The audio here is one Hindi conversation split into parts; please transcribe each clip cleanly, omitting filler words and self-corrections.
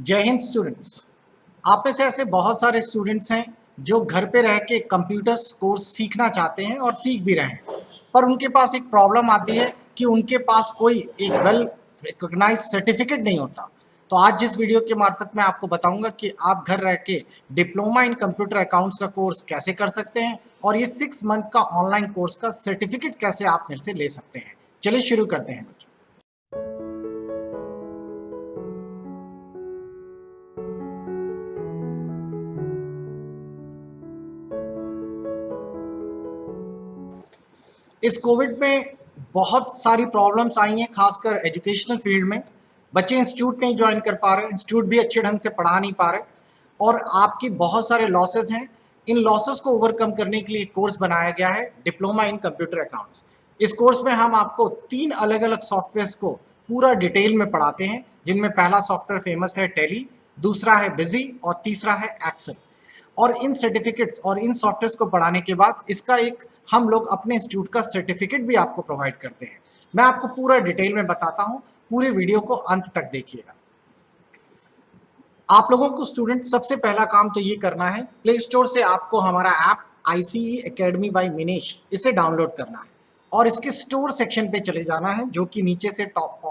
जय हिंद स्टूडेंट्स। आप में से ऐसे बहुत सारे स्टूडेंट्स हैं जो घर पे रह के कंप्यूटर्स कोर्स सीखना चाहते हैं और सीख भी रहे हैं, पर उनके पास एक प्रॉब्लम आती है कि उनके पास कोई एक वेल रिकॉग्नाइज सर्टिफिकेट नहीं होता। तो आज जिस वीडियो के मार्फत मैं आपको बताऊंगा कि आप घर रह के डिप्लोमा इन कंप्यूटर अकाउंट्स का कोर्स कैसे कर सकते हैं और ये 6 मंथ का ऑनलाइन कोर्स का सर्टिफिकेट कैसे आप मेरे से ले सकते हैं। चलिए शुरू करते हैं बच्चों। इस कोविड में बहुत सारी प्रॉब्लम्स आई हैं, खासकर एजुकेशनल फील्ड में। बच्चे इंस्टीट्यूट नहीं ज्वाइन कर पा रहे, इंस्टीट्यूट भी अच्छे ढंग से पढ़ा नहीं पा रहे और आपकी बहुत सारे लॉसेस हैं। इन लॉसेस को ओवरकम करने के लिए कोर्स बनाया गया है डिप्लोमा इन कंप्यूटर अकाउंट्स। इस कोर्स में हम आपको 3 अलग अलग सॉफ्टवेयर्स को पूरा डिटेल में पढ़ाते हैं, जिनमें पहला सॉफ्टवेयर फेमस है टैली, दूसरा है बिजी और तीसरा है एक्सेल। और इन सर्टिफिकेट्स और इन सॉफ्टवेयर को पढ़ाने के बाद इसका एक हम लोग अपने इंस्टीट्यूट का सर्टिफिकेट भी आपको प्रोवाइड करते हैं। मैं आपको पूरा डिटेल में बताता हूं, पूरे वीडियो को अंत तक देखिएगा। आप लोगों को स्टूडेंट सबसे पहला काम तो ये करना है, प्ले स्टोर से आपको हमारा app ICE Academy by Minesh इसे डाउनलोड करना है और इसके स्टोर सेक्शन पे चले जाना है, जो कि नीचे से टॉप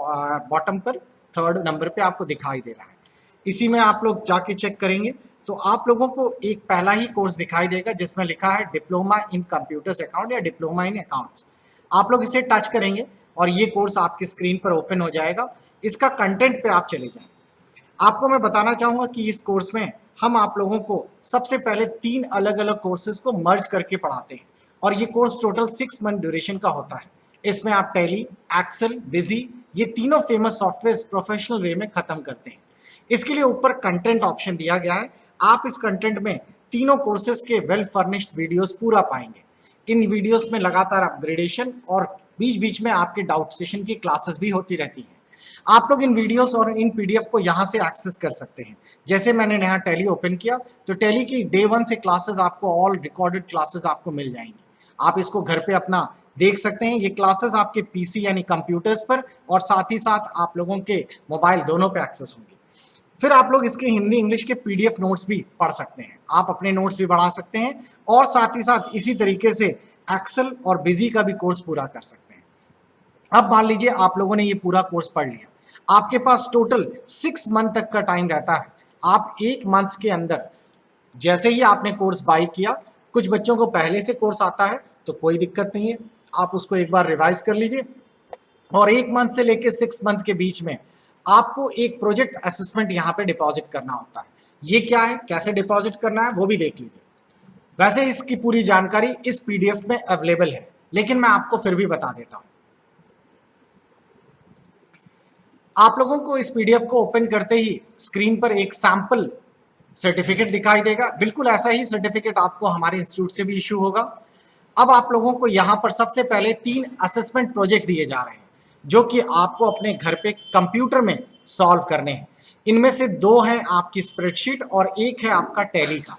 बॉटम पर 3rd नंबर पे आपको दिखाई दे रहा है। इसी में आप लोग जाके चेक करेंगे तो आप लोगों को एक पहला ही कोर्स दिखाई देगा जिसमें लिखा है डिप्लोमा इन कंप्यूटर्स अकाउंट या डिप्लोमा इन अकाउंट्स। आप लोग इसे टच करेंगे और ये कोर्स आपकी स्क्रीन पर ओपन हो जाएगा। इसका कंटेंट पे आप चले जाएं। आपको मैं बताना चाहूंगा कि इस कोर्स में हम आप लोगों को सबसे पहले 3 अलग अलग कोर्सेज को मर्ज करके पढ़ाते हैं और ये कोर्स टोटल 6 मंथ ड्यूरेशन का होता है। इसमें आप टैली, एक्सेल, बिजी ये तीनों फेमस सॉफ्टवेयर प्रोफेशनल वे में खत्म करते हैं। इसके लिए ऊपर कंटेंट ऑप्शन दिया गया है। आप इस कंटेंट में तीनों कोर्सेज के वेल फर्निश्ड वीडियोस पूरा पाएंगे। इन वीडियोस में लगातार अपग्रेडेशन और बीच बीच में आपके डाउट सेशन की क्लासेस भी होती रहती हैं। आप लोग इन वीडियोस और इन पीडीएफ को यहाँ से एक्सेस कर सकते हैं। जैसे मैंने यहाँ टैली ओपन किया तो टैली की डे 1 से क्लासेस आपको ऑल रिकॉर्डेड क्लासेस आपको मिल जाएंगी। आप इसको घर पे अपना देख सकते हैं। ये क्लासेस आपके पीसी यानी कंप्यूटर्स पर और साथ ही साथ आप लोगों के मोबाइल दोनों पे एक्सेस होंगे। फिर आप लोग इसके हिंदी इंग्लिश के पीडीएफ नोट्स भी पढ़ सकते हैं। आप अपने नोट्स भी बढ़ा सकते हैं और साथ ही साथ इसी तरीके से एक्सेल और बिजी का भी कोर्स पूरा कर सकते हैं। अब मान लीजिए आप लोगों ने ये पूरा कोर्स पढ़ लिया, आपके पास टोटल 6 मंथ तक का टाइम रहता है। आप 1 मंथ के अंदर जैसे ही आपने कोर्स बाई किया, कुछ बच्चों को पहले से कोर्स आता है तो कोई दिक्कत नहीं है, आप उसको एक बार रिवाइज कर लीजिए और 1 मंथ से लेकर 6 मंथ के बीच में आपको एक प्रोजेक्ट असेसमेंट यहाँ पे डिपॉजिट करना होता है। ये क्या है, कैसे डिपॉजिट करना है वो भी देख लीजिए। वैसे इसकी पूरी जानकारी इस पीडीएफ में अवेलेबल है, लेकिन मैं आपको फिर भी बता देता हूँ। आप लोगों को इस पीडीएफ को ओपन करते ही स्क्रीन पर एक सैंपल सर्टिफिकेट दिखाई देगा। बिल्कुल ऐसा ही सर्टिफिकेट आपको हमारे इंस्टीट्यूट से भी इशू होगा। अब आप लोगों को यहाँ पर सबसे पहले 3 असेसमेंट प्रोजेक्ट दिए जा रहे हैं, जो कि आपको अपने घर पे कंप्यूटर में सॉल्व करने हैं। इनमें से 2 हैं आपकी स्प्रेडशीट और 1 है आपका टैली का।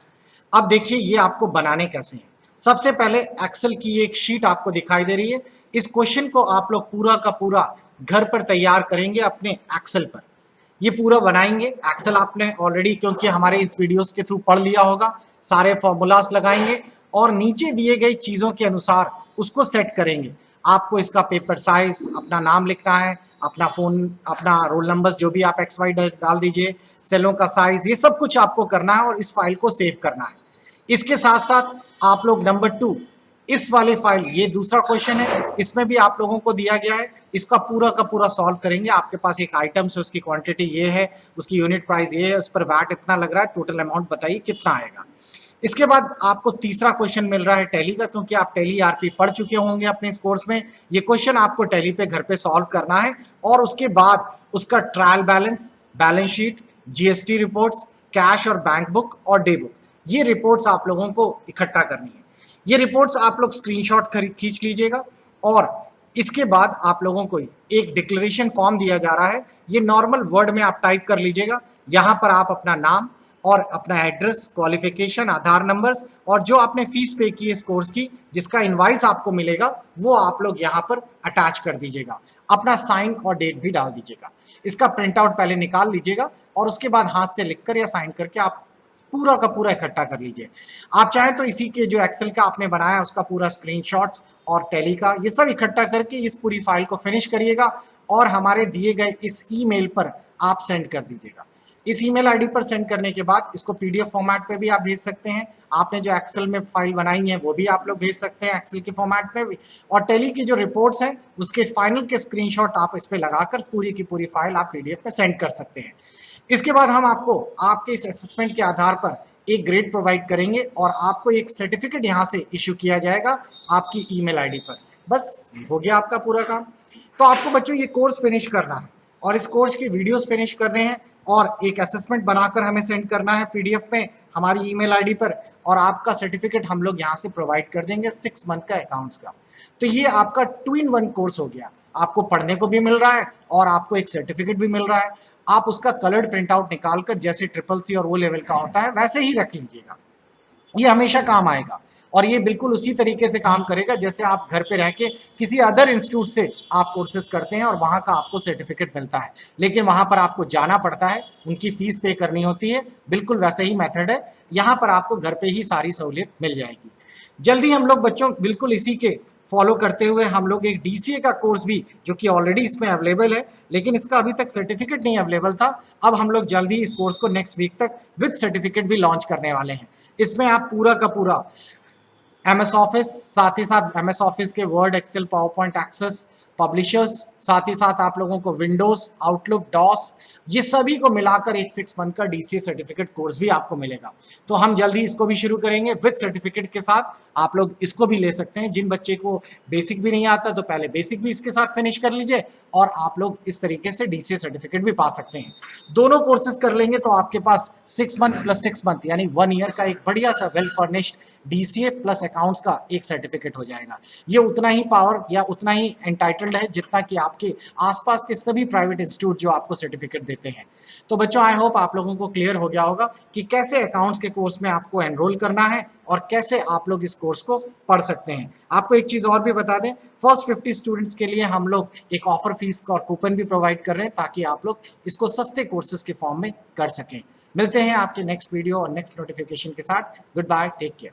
अब देखिए ये आपको बनाने कैसे हैं। सबसे पहले एक्सेल की एक शीट आपको दिखाई दे रही है। इस क्वेश्चन को आप लोग पूरा का पूरा घर पर तैयार करेंगे अपने एक्सेल पर। ये पूरा बनाएंगे। एक्सेल आपने ऑलरेडी क्योंकि हमारे इस वीडियोस के थ्रू पढ़ लिया होगा, सारे फॉर्मूलाज लगाएंगे और नीचे दिए गई चीज़ों के अनुसार उसको सेट करेंगे। आपको इसका पेपर साइज, अपना नाम लिखना है, अपना फ़ोन, अपना रोल नंबर जो भी आप XY डाल दीजिए, सेलों का साइज, ये सब कुछ आपको करना है और इस फाइल को सेव करना है। इसके साथ साथ आप लोग नंबर 2 इस वाले फाइल, ये दूसरा क्वेश्चन है, इसमें भी आप लोगों को दिया गया है, इसका पूरा का पूरा सॉल्व करेंगे। आपके पास एक आइटम है, उसकी क्वांटिटी ये है, उसकी यूनिट प्राइस ये है, उस पर वैट इतना लग रहा है, टोटल अमाउंट बताइए कितना आएगा। इसके बाद आपको तीसरा क्वेश्चन मिल रहा है टैली का, क्योंकि आप टैली आरपी पढ़ चुके होंगे अपने इस कोर्स में। ये क्वेश्चन आपको टैली पे घर पे सॉल्व करना है और उसके बाद उसका trial balance, balance sheet, GST reports, cash और बैंक बुक और डे बुक, ये रिपोर्ट्स आप लोगों को इकट्ठा करनी है। ये रिपोर्ट्स आप लोग स्क्रीनशॉट खींच लीजिएगा और इसके बाद आप लोगों को एक डिक्लेरेशन फॉर्म दिया जा रहा है। ये नॉर्मल वर्ड में आप टाइप कर लीजिएगा। यहाँ पर आप अपना नाम और अपना एड्रेस, क्वालिफिकेशन, आधार नंबर्स और जो आपने फीस पे की इस कोर्स की, जिसका इनवाइस आपको मिलेगा, वो आप लोग यहाँ पर अटैच कर दीजिएगा। अपना साइन और डेट भी डाल दीजिएगा। इसका प्रिंट आउट पहले निकाल लीजिएगा और उसके बाद हाथ से लिखकर या साइन करके आप पूरा का पूरा इकट्ठा कर लीजिए। आप चाहें तो इसी के जो एक्सेल का आपने बनाया उसका पूरा स्क्रीनशॉट्स और टैली का ये सब इकट्ठा करके इस पूरी फाइल को फिनिश करिएगा और हमारे दिए गए इस ईमेल पर आप सेंड कर दीजिएगा। इस ईमेल आईडी पर सेंड करने के बाद इसको पीडीएफ फॉर्मेट पे भी आप भेज सकते हैं। आपने जो एक्सेल में फाइल बनाई है वो भी आप लोग भेज सकते हैं एक्सेल के फॉर्मेट में भी, और टैली की जो रिपोर्ट्स हैं उसके फाइनल के स्क्रीनशॉट आप इस पे लगाकर पूरी की पूरी फाइल आप पीडीएफ में सेंड कर सकते हैं। इसके बाद हम आपको आपके इस असेसमेंट के आधार पर एक ग्रेड प्रोवाइड करेंगे और आपको एक सर्टिफिकेट यहाँ से इशू किया जाएगा आपकी ईमेल आईडी पर। बस हो गया आपका पूरा काम। तो आपको बच्चों ये कोर्स फिनिश करना है और इस कोर्स की वीडियोस फिनिश करने हैं और एक असेसमेंट बनाकर हमें सेंड करना है पीडीएफ में हमारी ईमेल आईडी पर, और आपका सर्टिफिकेट हम लोग यहाँ से प्रोवाइड कर देंगे 6 मंथ का अकाउंट्स का। तो ये आपका 2-in-1 कोर्स हो गया, आपको पढ़ने को भी मिल रहा है और आपको एक सर्टिफिकेट भी मिल रहा है। आप उसका कलर्ड प्रिंट आउट निकाल कर जैसे CCC और वो लेवल का होता है वैसे ही रख लीजिएगा, ये हमेशा काम आएगा और ये बिल्कुल उसी तरीके से काम करेगा जैसे आप घर पे रह के किसी अदर इंस्टीट्यूट से आप कोर्सेज करते हैं और वहाँ का आपको सर्टिफिकेट मिलता है, लेकिन वहाँ पर आपको जाना पड़ता है, उनकी फीस पे करनी होती है। बिल्कुल वैसा ही मेथड है, यहाँ पर आपको घर पे ही सारी सहूलियत मिल जाएगी। जल्दी हम लोग बच्चों बिल्कुल इसी के फॉलो करते हुए हम लोग एक डीसीए का कोर्स भी, जो कि ऑलरेडी इसमें अवेलेबल है लेकिन इसका अभी तक सर्टिफिकेट नहीं अवेलेबल था, अब हम लोग जल्दी इस कोर्स को नेक्स्ट वीक तक विद सर्टिफिकेट भी लॉन्च करने वाले हैं। इसमें आप पूरा का पूरा MS ऑफिस, साथ ही साथ MS ऑफिस के Word, Excel, PowerPoint, Access, publishers, साथ ही साथ आप लोगों को विंडोज, आउटलुक, डॉस, ये सभी को मिलाकर एक 6 मंथ का डीसीए सर्टिफिकेट कोर्स भी आपको मिलेगा। तो हम जल्दी इसको भी शुरू करेंगे विद सर्टिफिकेट के साथ, आप लोग इसको भी ले सकते हैं। जिन बच्चे को बेसिक भी नहीं आता तो पहले बेसिक भी इसके साथ फिनिश कर लीजिए और आप लोग इस तरीके से डीसीए सर्टिफिकेट भी पा सकते हैं। दोनों कोर्सेज कर लेंगे तो आपके पास 6 मंथ प्लस 6 मंथ यानी 1 ईयर का एक बढ़िया सा well furnished DCA plus accounts का एक सर्टिफिकेट हो जाएगा। ये उतना ही पावर या उतना ही एंटाइटल्ड है जितना कि आपके आसपास के सभी प्राइवेट इंस्टीट्यूट जो आपको सर्टिफिकेट देते हैं। तो बच्चों आई होप आप लोगों को क्लियर हो गया होगा कि कैसे अकाउंट्स के कोर्स में आपको एनरोल करना है और कैसे आप लोग इस कोर्स को पढ़ सकते हैं। आपको एक चीज और भी बता दें, फर्स्ट 50 स्टूडेंट्स के लिए हम लोग एक ऑफर फीस और कूपन भी प्रोवाइड कर रहे हैं ताकि आप लोग इसको सस्ते कोर्सेज के फॉर्म में कर सकें। मिलते हैं आपके नेक्स्ट वीडियो और नेक्स्ट नोटिफिकेशन के साथ। Goodbye, take care.